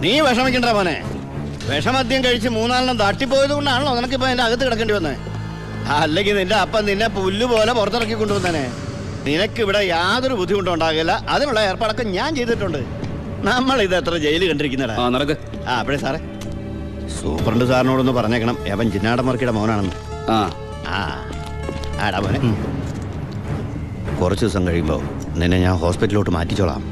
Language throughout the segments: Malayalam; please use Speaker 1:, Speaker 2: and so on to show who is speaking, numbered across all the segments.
Speaker 1: നീ വിഷമിക്കണ്ട മോനെ. വിഷമദ്യം കഴിച്ച് 3-4 തട്ടിപ്പോയത് കൊണ്ടാണല്ലോ നിനക്കിപ്പോ എന്റെ അകത്ത് കിടക്കേണ്ടി വന്നേ. അല്ലെങ്കിൽ നിന്റെ അപ്പൻ നിന്നെ പുല്ല് പോലെ പുറത്തിറക്കി കൊണ്ടുവന്നേനെ. നിനക്കിവിടെ യാതൊരു ബുദ്ധിമുട്ടും ഉണ്ടാകില്ല. അതിനുള്ള ഏർപ്പാടൊക്കെ ഞാൻ ചെയ്തിട്ടുണ്ട്. നമ്മൾ ഇത് എത്ര ജയിലിൽ കണ്ടിരിക്കുന്നടാ. അപ്പഴേ സാറേ, സൂപ്രണ്ട് സാറിനോടൊന്ന് പറഞ്ഞേക്കണം അവൻ ജിന്നാടമർക്കിയുടെ മോനാണെന്ന്. ആടാ മോനെ, കുറച്ച് ദിവസം കഴിയുമ്പോൾ നിന്നെ ഞാൻ ഹോസ്പിറ്റലിലോട്ട് മാറ്റിച്ചോളാം.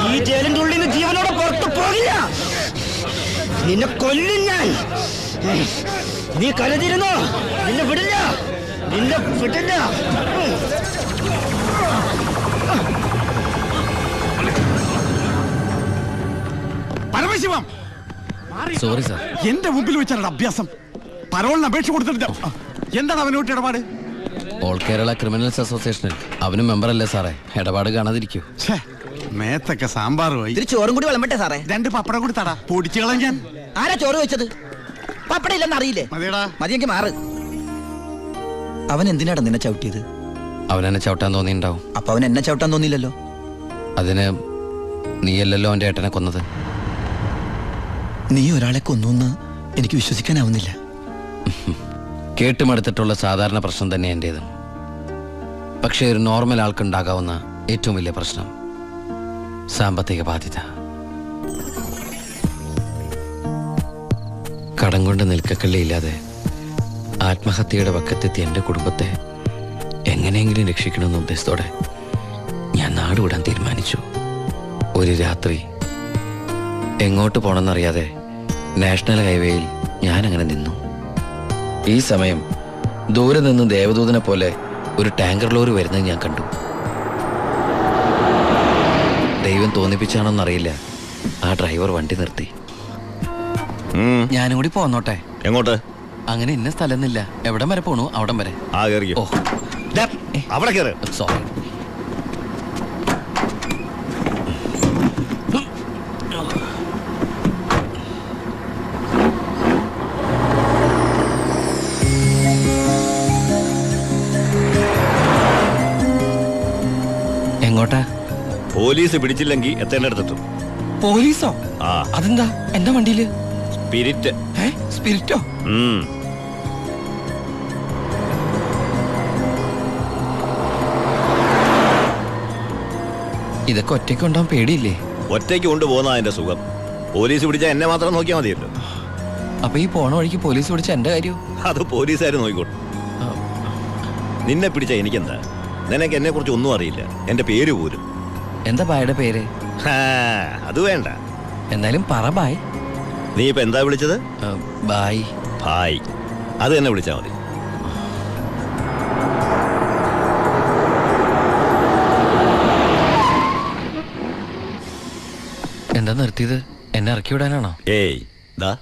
Speaker 1: ഈ ജയിലിന്റെ ഉള്ളിൽ നിന്ന് ജീവനോടെ പുറത്തു പോകില്ല. നിന്നെ കൊല്ലും ഞാൻ. നീ കരുതിരുന്നോ? നിന്നെ വിടില്ല, നിന്നെ വിടില്ല.
Speaker 2: Paramasivam,
Speaker 3: sorry sir.
Speaker 2: എന്റെ മുമ്പിൽ വെച്ചാണ് അഭ്യാസം. പരോളിന് അപേക്ഷ കൊടുത്തിട്ടില്ല. എന്താണ് അവനോട്ട് ഇടപാട്?
Speaker 3: ഓൾ കേരള ക്രിമിനൽസ് അസോസിയേഷനിൽ അവനും മെമ്പർ അല്ലേ സാറേ? ഇടപാട് കാണാതിരിക്കൂ.
Speaker 2: മേത്തൊക്കെ സാമ്പാർ പോയി.
Speaker 4: ചോറും കൂടി വിളമ്പട്ടെ സാറേ?
Speaker 2: 2 പപ്പടം കൂടി തടാ, പൊടിച്ചു കളഞ്ഞാൻ.
Speaker 4: ആരാ ചോറ് വെച്ചത്? പപ്പടം ഇല്ലെന്ന് അറിയില്ലേ? മതിയെങ്കിൽ മാറ്. അവൻ എന്തിനാണ് നിന്നെ ചവിട്ടിയത്?
Speaker 3: അവനെന്നെ ചവിട്ടാൻ തോന്നിയിട്ടുണ്ടാവും.
Speaker 4: അപ്പൊ അവൻ എന്നെ ചവിട്ടാൻ തോന്നിയില്ലല്ലോ.
Speaker 3: അതിന് നീയല്ലല്ലോ അവന്റെ ഏട്ടനെ കൊന്നത്.
Speaker 4: നീ ഒരാളെ കൊന്നു എനിക്ക് വിശ്വസിക്കാനാവുന്നില്ല.
Speaker 3: കേട്ടുമടുത്തിട്ടുള്ള സാധാരണ പ്രശ്നം തന്നെ എന്റേതും. പക്ഷേ ഒരു നോർമൽ ആൾക്കുണ്ടാകാവുന്ന ഏറ്റവും വലിയ പ്രശ്നം സാമ്പത്തിക ബാധ്യത. കടം കൊണ്ട് നിൽക്കക്കള്ളിയില്ലാതെ ആത്മഹത്യയുടെ വക്കത്തെത്തി എൻ്റെ കുടുംബത്തെ എങ്ങനെയെങ്കിലും രക്ഷിക്കണമെന്ന ഉദ്ദേശത്തോടെ ഞാൻ നാടുവിടാൻ തീരുമാനിച്ചു. ഒരു രാത്രി എങ്ങോട്ട് പോകണമെന്നറിയാതെ നാഷണൽ ഹൈവേയിൽ ഞാനങ്ങനെ നിന്നു. ഈ സമയം ദൂരെ നിന്ന് ദേവദൂതനെ പോലെ ഒരു ടാങ്കർ ലോറി വരുന്നത് ഞാൻ കണ്ടു. ദൈവം തോന്നിപ്പിച്ചാണോന്നറിയില്ല, ആ ഡ്രൈവർ വണ്ടി നിർത്തി. ഞാനും കൂടി പോന്നോട്ടെ?
Speaker 1: എങ്ങോട്ട്?
Speaker 3: അങ്ങനെ ഇന്ന സ്ഥലമൊന്നുമില്ല, എവിടം വരെ പോണു അവിടം വരെ.
Speaker 1: ഓ, അവിടെ കേറ്.
Speaker 3: സോറി. എങ്ങോട്ടാ?
Speaker 1: പോലീസ് പിടിച്ചില്ലെങ്കിൽ എത്തേണ്ടടുത്തെത്തും.
Speaker 3: പോലീസോ? അതെന്താ എന്റെ വണ്ടിയില്?
Speaker 1: സ്പിരിറ്റ്.
Speaker 3: സ്പിരിറ്റോ? ഇതൊക്കെ ഒറ്റയ്ക്ക് ഉണ്ടാവാൻ പേടിയില്ലേ?
Speaker 1: ഒറ്റയ്ക്ക് കൊണ്ടുപോകുന്ന അതിന്റെ സുഖം. പോലീസ് പിടിച്ചാൽ എന്നെ മാത്രം നോക്കിയാൽ മതിയല്ലോ.
Speaker 3: അപ്പൊ ഈ പോണ വഴിക്ക് പോലീസ് പിടിച്ച എന്റെ കാര്യം?
Speaker 1: അത് പോലീസുകാർ നോക്കിക്കോട്ടെ. നിന്നെ പിടിച്ച എനിക്കെന്താ? നിനക്ക് എന്നെ കുറിച്ച് ഒന്നും അറിയില്ല, എന്റെ പേര് പോലും.
Speaker 3: എന്താ ബായുടെ പേര്?
Speaker 1: അത് വേണ്ട,
Speaker 3: എന്നാലും പറ ബായ്.
Speaker 1: നീ ഇപ്പൊ എന്താ വിളിച്ചത്?
Speaker 3: ബായ്.
Speaker 1: ബായ്, അത് തന്നെ വിളിച്ചാ മതി.
Speaker 3: എന്താ നിർത്തിയത്? എന്നെ ഇറക്കി വിടാനാണോ?
Speaker 1: ഏയ്, ദാ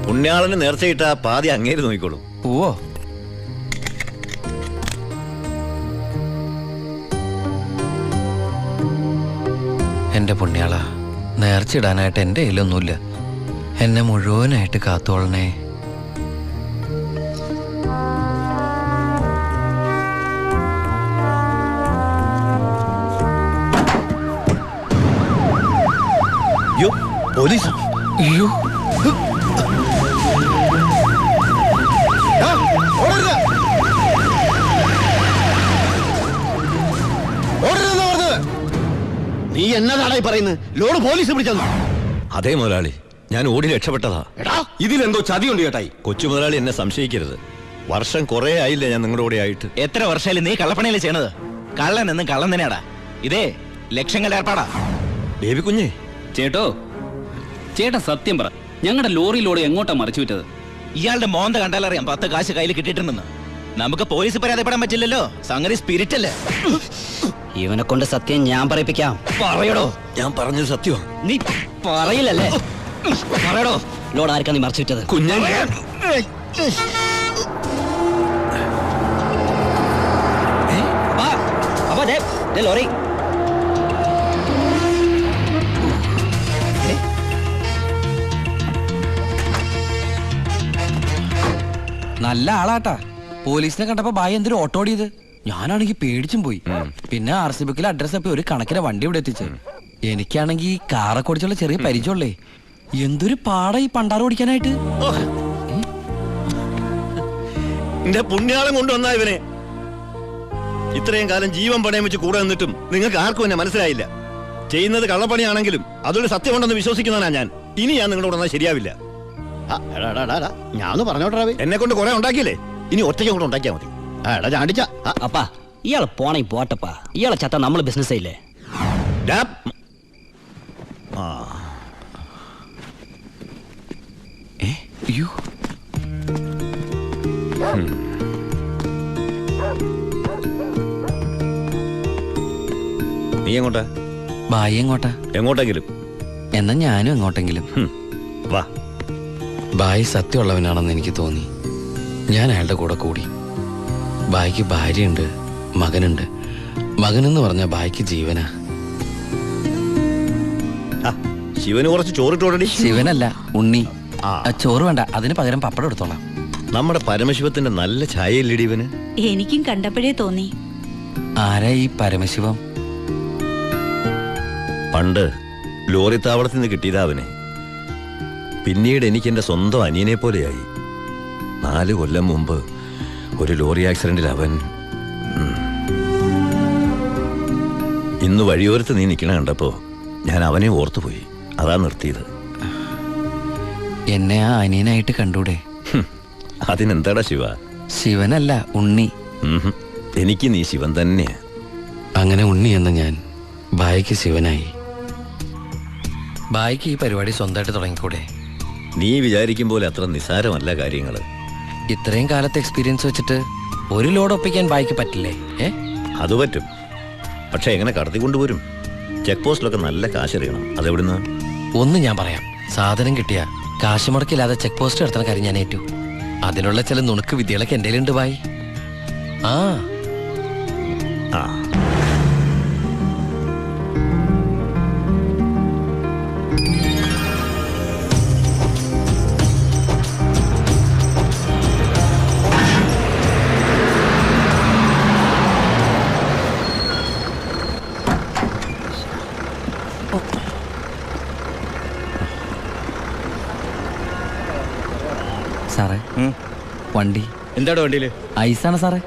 Speaker 1: പുണ്യാളന് നേർച്ചയിട്ട പാതി അങ്ങേര് നോക്കിക്കോളൂ.
Speaker 3: പോവോ? എൻ്റെ പുണ്യാള, നേർച്ചിടാനായിട്ട് എൻ്റെ കയ്യിലൊന്നുമില്ല. എന്നെ മുഴുവനായിട്ട് കാത്തോളണേ.
Speaker 1: പോലീസ്
Speaker 3: അയ്യോ,
Speaker 1: നീ എന്നതാടായി പറയുന്നത്? ലോഡ് പോലീസ് പിടിച്ചെന്നു.
Speaker 5: അതേ മുതലാളി, ഞാൻ ഓടി രക്ഷപ്പെട്ടതാ.
Speaker 2: ഇതിലെന്തോ ചതിയുണ്ട് ചേട്ടായി.
Speaker 5: കൊച്ചു മുതലാളി എന്നെ സംശയിക്കരുത്. വർഷം കുറെ ആയില്ലേ ഞാൻ നിങ്ങളുടെ കൂടെ ആയിട്ട്.
Speaker 4: എത്ര വർഷമായാലും നീ കള്ളപ്പണിയല്ലേ ചെയ്യണത്? കള്ളൻ എന്നും കള്ളൻ തന്നെയാടാ. ഇതേ ലക്ഷങ്ങളുടെ ഏർപ്പാടാ.
Speaker 5: ബേബി കുഞ്ഞേ,
Speaker 6: ചേട്ടോ, ചേട്ടാ സത്യം പറ, ഞങ്ങളുടെ ലോറിയിലൂടെ എങ്ങോട്ടാ മറിച്ചു വിറ്റത്?
Speaker 4: ഇയാളുടെ മോന്ത കണ്ടാലറിയാം 10 കാശ് കയ്യിൽ കിട്ടിയിട്ടുണ്ടെന്ന്. നമുക്ക് പോലീസ് പരാതിപ്പെടാൻ പറ്റില്ലല്ലോ, സംഗതി സ്പിരിറ്റ് അല്ലേ.
Speaker 7: ഇവനെ കൊണ്ട് സത്യം ഞാൻ പറയിപ്പിക്കാം.
Speaker 4: പറയടോ.
Speaker 5: ഞാൻ പറഞ്ഞത് സത്യമാണ്.
Speaker 7: നീ പറയില്ലല്ലേ? പറയടോ, ലോഡ് ആർക്കാ നീ മറിച്ചു വിറ്റത്?
Speaker 5: കുഞ്ഞേ,
Speaker 7: ലോറി
Speaker 3: നല്ല ആളാട്ടാ. പോലീസിനെ കണ്ടപ്പോ ബായി എന്തൊരു ഓട്ടോ ഓടിയത്. ഞാനാണെങ്കി പേടിച്ചും പോയി. പിന്നെ RC ബുക്കിൽ അഡ്രസ് അപ്പൊ ഒരു കണക്കിന് വണ്ടി ഇവിടെ എത്തിച്ച്. എനിക്കാണെങ്കി കാറൊക്കെ ഓടിച്ചുള്ള ചെറിയ പരിചയമുള്ളേ. എന്തൊരു പാടാ ഈ പണ്ടാറ് ഓടിക്കാനായിട്ട്.
Speaker 5: എന്റെ പുണ്യാളം കൊണ്ടുവന്നാ ഇവനെ. ഇത്രയും കാലം ജീവൻ പണയം വെച്ച് കൂടെ നിന്നിട്ടും നിങ്ങൾക്ക് ആർക്കും എന്നെ മനസ്സിലായില്ല. ചെയ്യുന്നത് കള്ളപ്പണിയാണെങ്കിലും അതൊരു സത്യമുണ്ടെന്ന് വിശ്വസിക്കുന്നവനാ ഞാൻ. ഇനി ഞാൻ നിങ്ങളുടെ കൂടെ ശരിയാവില്ല.
Speaker 1: ഞാൻ ഒന്ന് പറഞ്ഞോട്ടെ.
Speaker 5: എന്നെ കൊണ്ട് കുറെ ഉണ്ടാക്കിയില്ലേ, ഇനി ഒറ്റയ്ക്ക് കൂടെ ഉണ്ടാക്കിയാൽ മതി.
Speaker 1: എടാ ചാണ്ടിച്ച,
Speaker 7: അപ്പാ ഇയാളെ പോണേ പോട്ടപ്പാ. ഇയാളെ ചത്ത നമ്മള് ബിസിനസ് ചെയ്യില്ലേ?
Speaker 3: അയ്യോ,
Speaker 5: നീ എങ്ങോട്ടാ?
Speaker 3: ബായി എങ്ങോട്ടാ?
Speaker 5: എങ്ങോട്ടെങ്കിലും.
Speaker 3: എന്നാ ഞാനും എങ്ങോട്ടെങ്കിലും.
Speaker 5: വാ.
Speaker 3: ബായി സത്യമുള്ളവനാണെന്ന് എനിക്ക് തോന്നി. ഞാൻ അയാളുടെ കൂടെ കൂടി. ബായിക്ക് ഭാര്യയുണ്ട്, മകനുണ്ട്. മകനെന്ന് പറഞ്ഞ ബായിക്ക് ജീവനാ.
Speaker 5: ശിവന് കുറച്ച് ചോറിട്ടോടടി.
Speaker 3: ശിവനല്ല, ഉണ്ണി. ചോറ് വേണ്ട, അതിന് പകരം പപ്പടം എടുത്തോളാം.
Speaker 5: നമ്മുടെ പരമശിവത്തിന്റെ നല്ല ഛായയില്ലടി ഇവന്.
Speaker 8: എനിക്കും കണ്ടപ്പോഴേ തോന്നി.
Speaker 3: ആരാ ഈ പരമശിവം?
Speaker 5: പണ്ട് ലോറി താവളത്തിൽ നിന്ന് കിട്ടിയതാ അവനെ. പിന്നീട് എനിക്ക് എന്റെ സ്വന്തം അനിയനെ പോലെയായി. 4 കൊല്ലം മുമ്പ് ഒരു ലോറി ആക്സിഡന്റിൽ അവൻ. ഇന്ന് വഴിയോരത്ത് നീ നിൽക്കണ കണ്ടപ്പോ ഞാൻ അവനെ ഓർത്തുപോയി. അതാ നിർത്തിയത്.
Speaker 3: എന്നെ ആ അനിയനായിട്ട് കണ്ടൂടെ?
Speaker 5: അതിനെന്താടാ ശിവ?
Speaker 3: ശിവനല്ല, ഉണ്ണി.
Speaker 5: എനിക്ക് നീ ശിവൻ തന്നെയാ.
Speaker 3: അങ്ങനെ ഉണ്ണി എന്ന ഞാൻ ബായിക്ക് ശിവനായി. ബായിക്ക് ഈ പരിപാടി സ്വന്തമായിട്ട് തുടങ്ങിക്കൂടെ?
Speaker 5: നീ വിചാരിക്കും പോലെ അത്ര നിസാരമല്ല കാര്യങ്ങള്.
Speaker 3: ഇത്രയും കാലത്തെ എക്സ്പീരിയൻസ് വെച്ചിട്ട് ഒരു ലോഡ് ഒപ്പിക്കാൻ ബായിക്ക് പറ്റില്ലേ?
Speaker 5: അത് പറ്റും. പക്ഷെ എങ്ങനെ കടത്തിക്കൊണ്ടുവരും? ചെക്ക് പോസ്റ്റിലൊക്കെ നല്ല കാശറിയണം. അതെവിടുന്ന്?
Speaker 3: ഒന്ന് ഞാൻ പറയാം. സാധനം കിട്ടിയ കാശ് മുടക്കില്ലാതെ ചെക്ക് പോസ്റ്റ് എടുത്തുന്ന കാര്യം ഞാൻ ഏറ്റു. അതിനുള്ള ചില നുണുക്ക് വിദ്യകളൊക്കെ എൻ്റെ കയ്യിലുണ്ട് ബായി. ആ
Speaker 5: ആ
Speaker 3: സാറേ, വണ്ടി.
Speaker 2: എന്താടോ വണ്ടിയില്?
Speaker 3: ഐസാണ് സാറേ.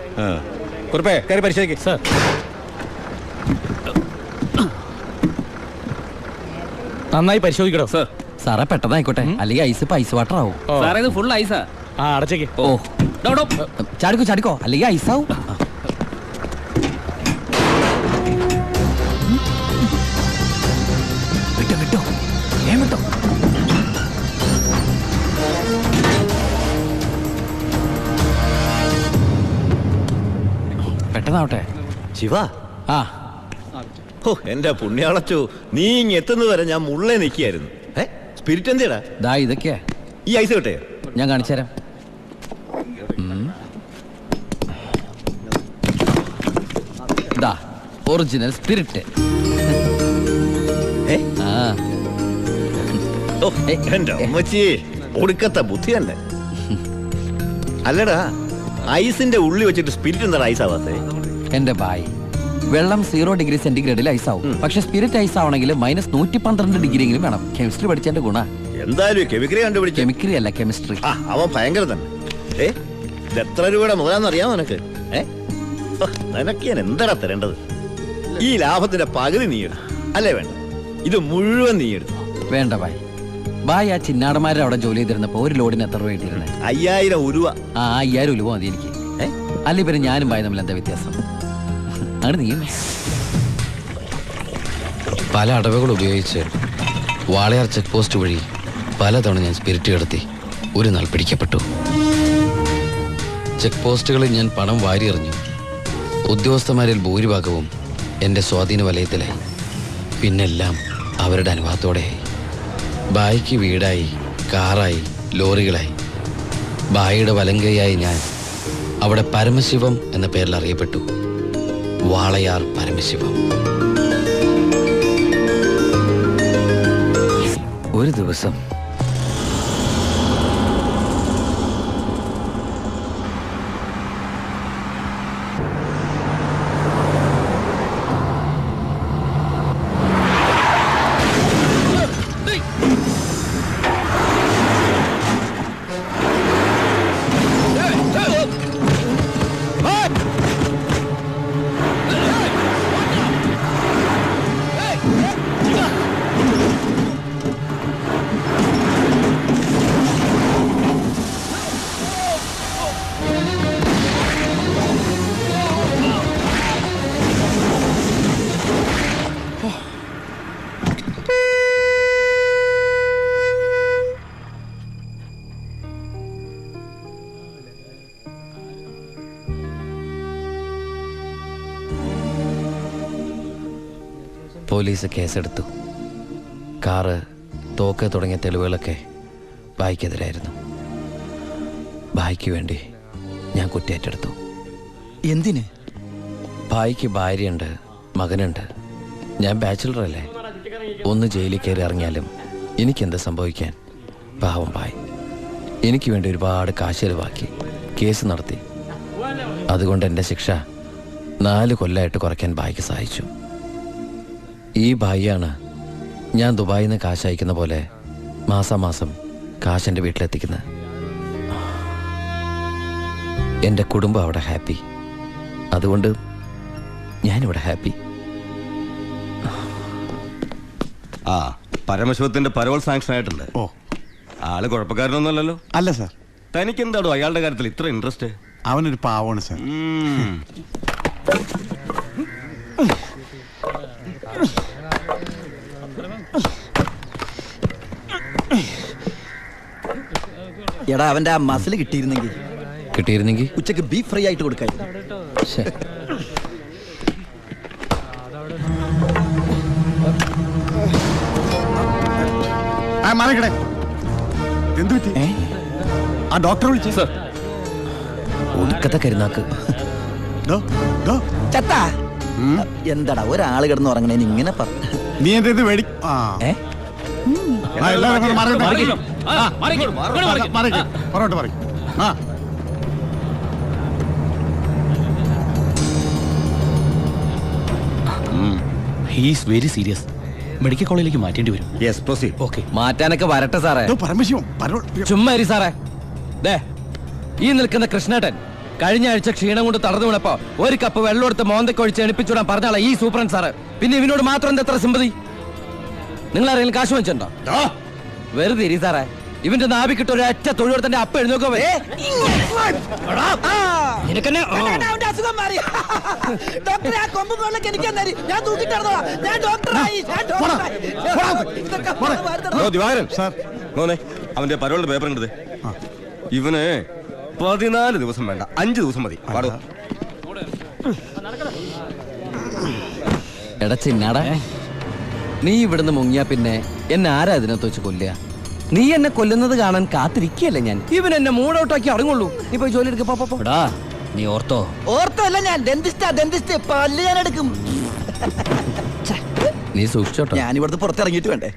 Speaker 2: കുറിപ്പേ കയറി പരിശോധിക്കും സാർ. നന്നായി പരിശോധിക്കണോ സാർ?
Speaker 3: സാറേ പെട്ടെന്നായിക്കോട്ടെ, അല്ലെങ്കിൽ ഐസ് ഇപ്പൊ ഐസ് വാട്ടർ ആവും.
Speaker 6: സാറേ ഇത് ഫുൾ ഐസാ.
Speaker 2: ആ അടച്ചേക്ക്.
Speaker 3: ഓ ചാടിക്കോ ചാടിക്കോ, അല്ലെങ്കിൽ ഐസാവും. വിട്ടോ വിട്ടോ, വിട്ടോ. പെട്ടെന്നാവട്ടെ.
Speaker 5: ശിവ.
Speaker 3: ആ
Speaker 5: ഓ എന്റെ പുണ്യാളച്ചോ, നീ ഇങ്ങ് എത്തുന്നത് വരെ ഞാൻ മുള്ളേ നിൽക്കുകയായിരുന്നു. സ്പിരിറ്റ് എന്തിയടാ?
Speaker 3: ദാ ഇതൊക്കെയാ.
Speaker 5: ഈ ഐസ് കിട്ടേ?
Speaker 3: ഞാൻ കാണിച്ചു തരാം. ദാ ഒറിജിനൽ സ്പിരിറ്റ്.
Speaker 5: ഏ?
Speaker 3: ആ
Speaker 5: ഓ, എന്റെ അമ്മച്ചി ഒടുക്കത്തെ ബുദ്ധി തന്നെ. അല്ലടാ, ഐസിന്റെ ഉള്ളി വെച്ചിട്ട് സ്പിരിറ്റ് എന്താ ഐസ് ആവാത്തേ?
Speaker 3: എന്റെ ബായ്, വെള്ളം 0 ഡിഗ്രി സെന്റിഗ്രേഡിൽ ഐസ് ആവും. പക്ഷെ സ്പിരിറ്റ് ഐസ് ആവണമെങ്കിൽ -112 ഡിഗ്രി എങ്കിലും വേണം. കെമിസ്ട്രി പഠിച്ചതിന്റെ ഗുണ.
Speaker 5: എന്തായാലും കെമിക്കറി കണ്ടുപിടിച്ചു.
Speaker 3: കെമിക്കറി അല്ല, കെമിസ്ട്രി.
Speaker 5: ആ, അവൻ ഭയങ്കര തന്നെ. ഇത് എത്ര രൂപയുടെ മുതലാന്ന് അറിയാമോ നിനക്ക്? നിനക്ക് ഞാൻ എന്താടാ തരേണ്ടത്? ഈ ലാഭത്തിന്റെ പകുതി നീ എടു. അല്ലേ വേണ്ട, ഇത് മുഴുവൻ നീ എടുത്തു.
Speaker 3: വേണ്ട ബായ്. ബായ്, ആ ചിന്നാടന്മാരെ അവിടെ ജോലി ചെയ്തിരുന്നപ്പോ ഒരു ലോഡിന് എത്ര രൂപ കിട്ടിയിരുന്നത്?
Speaker 5: 5000 ഉരുവ.
Speaker 3: ആ 5000 ഉലുവ മതി എനിക്ക്. അല്ല, ഇവര് ഞാനും ബായ് തമ്മിൽ എന്താ വ്യത്യാസം? അങ്ങനെ നീ പല അടവുകൾ ഉപയോഗിച്ച് വാളയാർ ചെക്ക് പോസ്റ്റ് വഴി പലതവണ ഞാൻ സ്പിരിറ്റ് കടത്തി ഒരു നാൾ പിടിക്കപ്പെട്ടു. ചെക്ക് പോസ്റ്റുകളിൽ ഞാൻ പണം വാരിയെറിഞ്ഞു. ഉദ്യോഗസ്ഥന്മാരിൽ ഭൂരിഭാഗവും എൻ്റെ സ്വാധീന വലയത്തിലായി. പിന്നെല്ലാം അവരുടെ അനുവാദത്തോടെയായി. ബായിക്ക് വീടായി, കാറായി, ലോറികളായി. ബായിയുടെ വലങ്കയായി ഞാൻ അവിടെ പരമശിവം എന്ന പേരിൽ അറിയപ്പെട്ടു. വാളയാർ പരമശിവം. ഒരു ദിവസം പോലീസ് കേസെടുത്തു. കാറ്, തോക്ക് തുടങ്ങിയ തെളിവുകളൊക്കെ ബായിക്കെതിരായിരുന്നു. ബായിക്ക് വേണ്ടി ഞാൻ കുറ്റേറ്റെടുത്തു.
Speaker 4: എന്തിന്?
Speaker 3: ബായിക്ക് ഭാര്യയുണ്ട്, മകനുണ്ട്. ഞാൻ ബാച്ചിലറല്ലേ. ഒന്ന് ജയിലിൽ കയറി ഇറങ്ങിയാലും എനിക്കെന്താ സംഭവിക്കാൻ? പാവം ബായ് എനിക്ക് വേണ്ടി ഒരുപാട് കാശ് ചെലവാക്കി കേസ് നടത്തി. അതുകൊണ്ട് എൻ്റെ ശിക്ഷ 4 കൊല്ലമായിട്ട് കുറയ്ക്കാൻ ബായിക്ക് സഹായിച്ചു. ഈ ബായിയാണ് ഞാൻ ദുബായിൽ നിന്ന് കാശ് അയക്കുന്ന പോലെ മാസാമാസം കാശ് എൻ്റെ വീട്ടിലെത്തിക്കുന്നത്. എൻ്റെ കുടുംബം അവിടെ ഹാപ്പി. അതുകൊണ്ട് ഞാനിവിടെ ഹാപ്പി.
Speaker 9: ആ, പരമശിവത്തിന്റെ പരോൾ സാങ്ഷൻ ആയിട്ടുണ്ട്.
Speaker 2: ഓ,
Speaker 9: ആള് കുഴപ്പക്കാരനൊന്നുമല്ലല്ലോ.
Speaker 2: അല്ല സാർ.
Speaker 9: തനിക്കെന്താടോ അയാളുടെ കാര്യത്തിൽ ഇത്ര ഇൻട്രസ്റ്റ്?
Speaker 2: അവനൊരു പാവമാണ് സാർ.
Speaker 4: എടാ, അവന്റെ ആ മസിൽ
Speaker 3: കിട്ടിയിരുന്നെങ്കിൽ
Speaker 4: ഉച്ചക്ക് ബീഫ് ഫ്രൈ ആയിട്ട് കൊടുക്കായി.
Speaker 2: എന്തു പറ്റി? ആ ഡോക്ടറെ വിളിച്ചു സാർ.
Speaker 3: ഒടുക്കത്തെ കരുനാക്ക്.
Speaker 4: ചത്താ എന്താടാ ഒരാള് കിടന്ന് ഉറങ്ങണേന് ഇങ്ങനെ
Speaker 2: നീ എന്ത് വേടി? പുറകോട്ട് പറയും. ആ,
Speaker 6: ഹീസ് വെരി സീരിയസ്. മെഡിക്കൽ കോളേജിലേക്ക് മാറ്റേണ്ടി വരും.
Speaker 5: Yes, proceed.
Speaker 6: ഓക്കെ.
Speaker 3: മാറ്റാനൊക്കെ വരട്ടെ സാറേ.
Speaker 2: പരമശിവം പരോൾ.
Speaker 3: ചുമ്മാ ഇരി സാറേ. ദേ, ഈ നിൽക്കുന്ന കൃഷ്ണേട്ടൻ കഴിഞ്ഞ ആഴ്ച ക്ഷീണം കൊണ്ട് തളർന്നു വീണപ്പോ 1 കപ്പ് വെള്ളം എടുത്ത് മോന്തക്കൊഴിച്ച് എണിപ്പിച്ചുവിടാൻ പറഞ്ഞാളാ ഈ സൂപ്രണ്ട് സാറ്. പിന്നെ ഇവനോട് മാത്രം എന്താ എത്ര സിമ്പതി? നിങ്ങൾ ആരെങ്കിലും കാശ് വെച്ചിട്ടുണ്ടോ? വെറുതെ ഇരി സാറേ. ഇവന്റെ നാവിക്കിട്ട് ഒരു ഒറ്റ തൊഴിലെടുത്തന്റെ അപ്പ എഴുന്നോക്കോ.
Speaker 9: അവന്റെ പരോളിന്റെ പേപ്പർ ഉണ്ട്. ഇവന് 14 ദിവസം വേണ്ട, 5 ദിവസം മതി. പാടോ.
Speaker 3: എടാ ചിന്നാടാ, നീ ഇവിടുന്ന് മുങ്ങിയാ പിന്നെ എന്നെ ആരാ ഇതിനകത്ത് വെച്ച് കൊല്ലുക? നീ എന്നെ കൊല്ലുന്നത് കാണാൻ കാത്തിരിക്കുകയല്ലേ ഞാൻ. ഇവൻ എന്നെ മൂടൗട്ടാക്കി അടങ്ങുള്ളൂ. നീ പോയി ജോലി എടുക്കപ്പാ.
Speaker 7: നീ ഓർത്തോ
Speaker 4: അല്ല, ഞാൻ ഡെന്റിസ്റ്റ് പല്ല് ഞാൻ എടുക്കും.
Speaker 3: നീ സൂക്ഷിച്ചോട്ടോ.
Speaker 4: ഞാനിവിടുന്ന് പുറത്തിറങ്ങിയിട്ട് വേണ്ടേ?